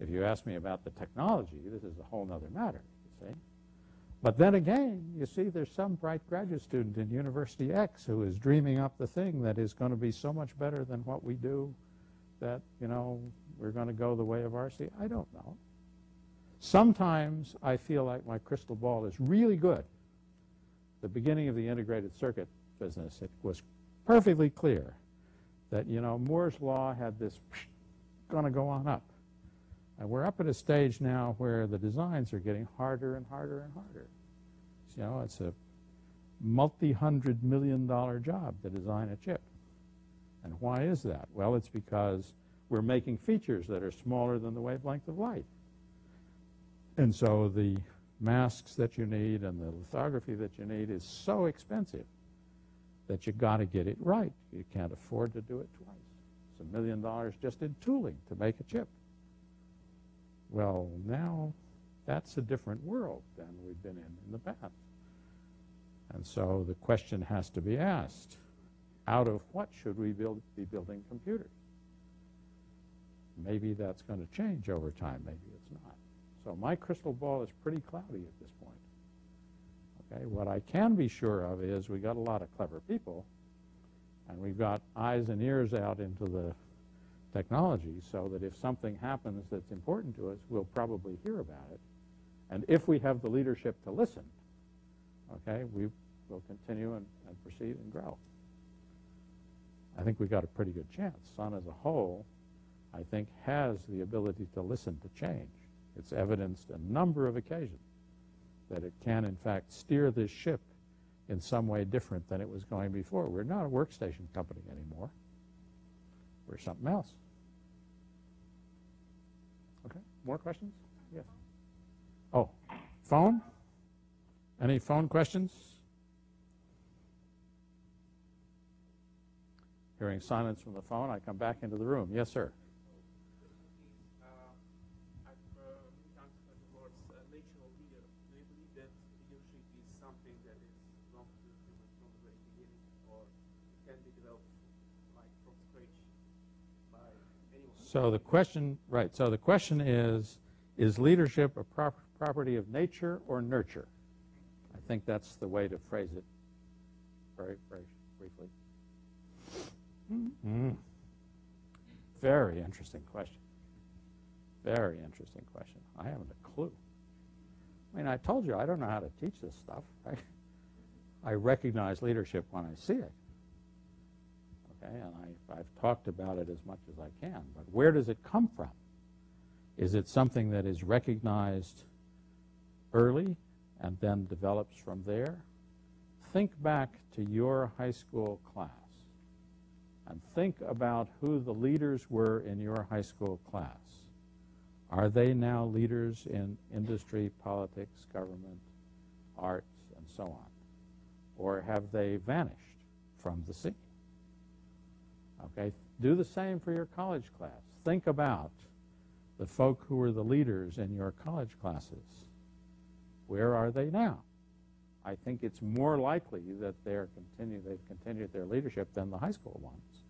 If you ask me about the technology, this is a whole other matter, you see. But then again, you see, there's some bright graduate student in University X who is dreaming up the thing that is going to be so much better than what we do that, you know, we're going to go the way of RC. I don't know. Sometimes I feel like my crystal ball is really good. The beginning of the integrated circuit business, it was perfectly clear that, you know, Moore's law had this going to go on up. And we're up at a stage now where the designs are getting harder and harder and harder. You know, it's a multi-hundred-million-dollar job to design a chip. And why is that? Well, it's because we're making features that are smaller than the wavelength of light. And so the masks that you need and the lithography that you need is so expensive that you got to get it right. You can't afford to do it twice. It's $1 million just in tooling to make a chip. Well, now that's a different world than we've been in the past. And so the question has to be asked, out of what should we be building computers? Maybe that's going to change over time. Maybe it's not. So my crystal ball is pretty cloudy at this point. Okay, what I can be sure of is we got a lot of clever people, and we've got eyes and ears out into the technology so that if something happens that's important to us, we'll probably hear about it. And if we have the leadership to listen, okay, we will continue and proceed and grow. I think we've got a pretty good chance. Sun as a whole, I think, has the ability to listen to change. It's evidenced a number of occasions that it can, in fact, steer this ship in some way different than it was going before. We're not a workstation company anymore. We're something else. Okay, more questions? Yes. Oh, phone? Any phone questions? Hearing silence from the phone, I come back into the room. Yes, sir. So the question, right, so the question is leadership a property of nature or nurture? I think that's the way to phrase it very, very briefly. Very interesting question. Very interesting question. I haven't a clue. I mean, I told you I don't know how to teach this stuff. I recognize leadership when I see it. Okay, and I've talked about it as much as I can, but where does it come from? Is it something that is recognized early and then develops from there? Think back to your high school class and think about who the leaders were in your high school class. Are they now leaders in industry, politics, government, arts, and so on? Or have they vanished from the scene? Okay, do the same for your college class. Think about the folk who were the leaders in your college classes. Where are they now? I think it's more likely that they've continued their leadership than the high school ones.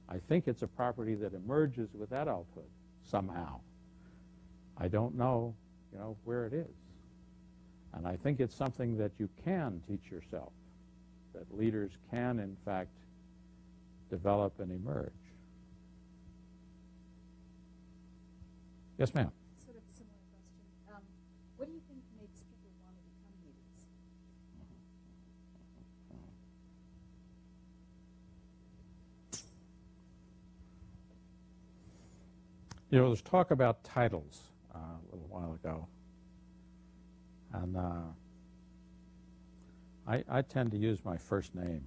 I think it's a property that emerges with adulthood somehow. I don't know, where it is. And I think it's something that you can teach yourself, that leaders can, in fact, develop and emerge. Yes, ma'am. Sort of a similar question. What do you think makes people want to become leaders? There's talk about titles a little while ago. And I tend to use my first name.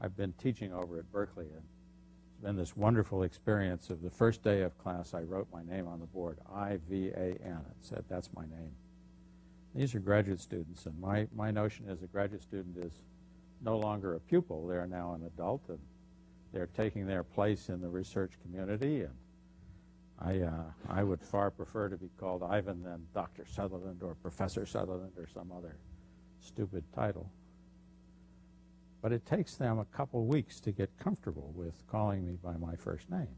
I've been teaching over at Berkeley, and it's been this wonderful experience of the first day of class, I wrote my name on the board, I-V-A-N, and said, that's my name. These are graduate students, and my notion is a graduate student is no longer a pupil. They're now an adult, and they're taking their place in the research community, and I would far prefer to be called Ivan than Dr. Sutherland or Professor Sutherland or some other stupid title. But it takes them a couple weeks to get comfortable with calling me by my first name.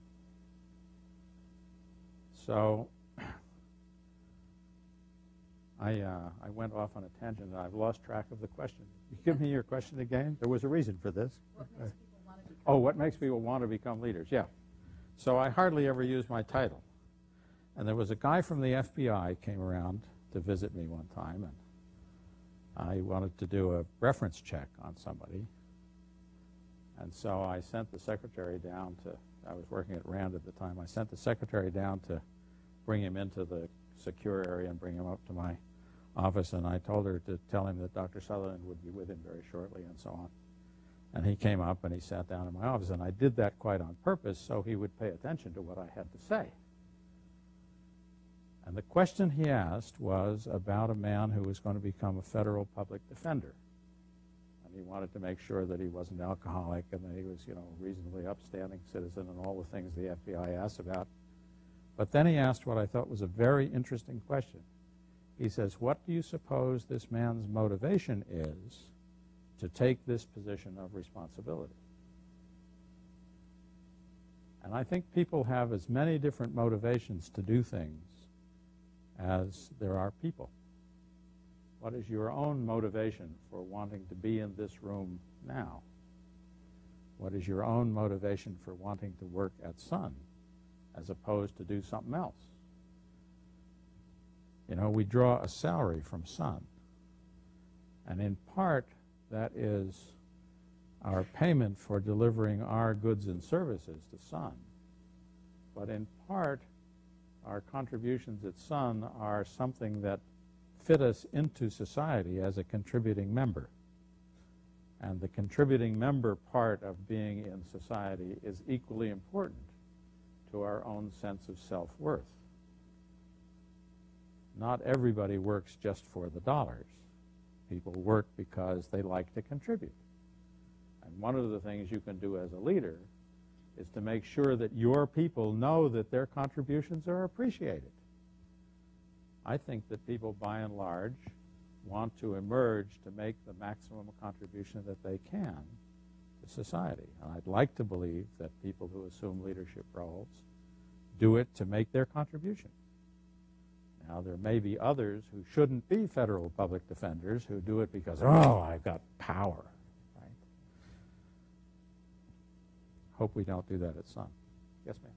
So I went off on a tangent, and I've lost track of the question. You give me your question again? There was a reason for this. What makes people want to become Oh, what makes people want to become leaders? Yeah. So I hardly ever use my title. And there was a guy from the FBI came around to visit me one time, and I wanted to do a reference check on somebody. And so I sent the secretary down to, I was working at RAND at the time, I sent the secretary down to bring him into the secure area and bring him up to my office, and I told her to tell him that Dr. Sutherland would be with him very shortly and so on. And he came up and he sat down in my office, and I did that quite on purpose so he would pay attention to what I had to say. And the question he asked was about a man who was going to become a federal public defender. And he wanted to make sure that he wasn't alcoholic and that he was, you know, a reasonably upstanding citizen and all the things the FBI asks about. But then he asked what I thought was a very interesting question. He says, what do you suppose this man's motivation is to take this position of responsibility? And I think people have as many different motivations to do things as there are people. What is your own motivation for wanting to be in this room now? What is your own motivation for wanting to work at Sun as opposed to do something else? You know, we draw a salary from Sun, and in part that is our payment for delivering our goods and services to Sun. But in part, our contributions at Sun are something that fit us into society as a contributing member. And the contributing member part of being in society is equally important to our own sense of self-worth. Not everybody works just for the dollars. People work because they like to contribute. And one of the things you can do as a leader is to make sure that your people know that their contributions are appreciated. I think that people, by and large, want to emerge to make the maximum contribution that they can to society. And I'd like to believe that people who assume leadership roles do it to make their contribution. Now, there may be others who shouldn't be federal public defenders who do it because, oh, I've got power. Right? Hope we don't do that at Sun. Yes, ma'am.